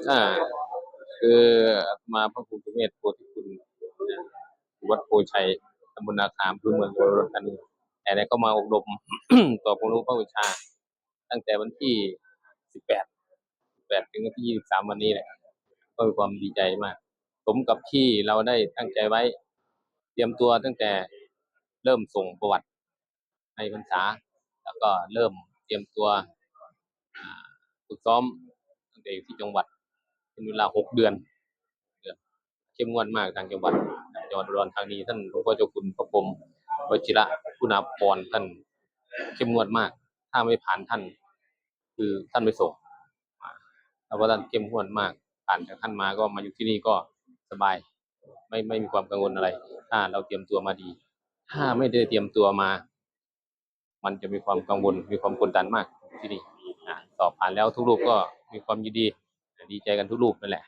อ่าคืออาตมาพระครูสุเมธโพธิคุณวัดโพชัยตำบลนาคามอำเภอเมืองอุดรธานีแต่ได้ก็มาอบรม ต่อความรู้ภาควิชาตั้งแต่วันที่18ถึงวันที่23วันนี้แหละก็มีความดีใจมากสมกับที่เราได้ตั้งใจไว้เตรียมตัวตั้งแต่เริ่มส่งประวัติในพรรษาแล้วก็เริ่มเตรียมตัวฝึกซ้อมตั้งแต่อยู่ที่จังหวัดเป็นเวลา6 เดือนเข้มงวดมากทางจังหวัดอุดรธานีท่านหลวงพ่อเจ้าคุณพระพรหมวชิระคุณาภรณ์ท่านเข้มงวดมากถ้าไม่ผ่านท่านคือท่านไม่ส่งเพราะท่านเข้มงวดมากผ่านจากท่านมาก็มาอยู่ที่นี่ก็สบายไม่มีความกังวลอะไรถ้าเราเตรียมตัวมาดีถ้าไม่ได้เตรียมตัวมามันจะมีความกังวลมีความกดดันมากที่นี่สอบผ่านแล้วทุกรูปก็มีความยินดีดีใจกันทุกรูปนั่นแหละ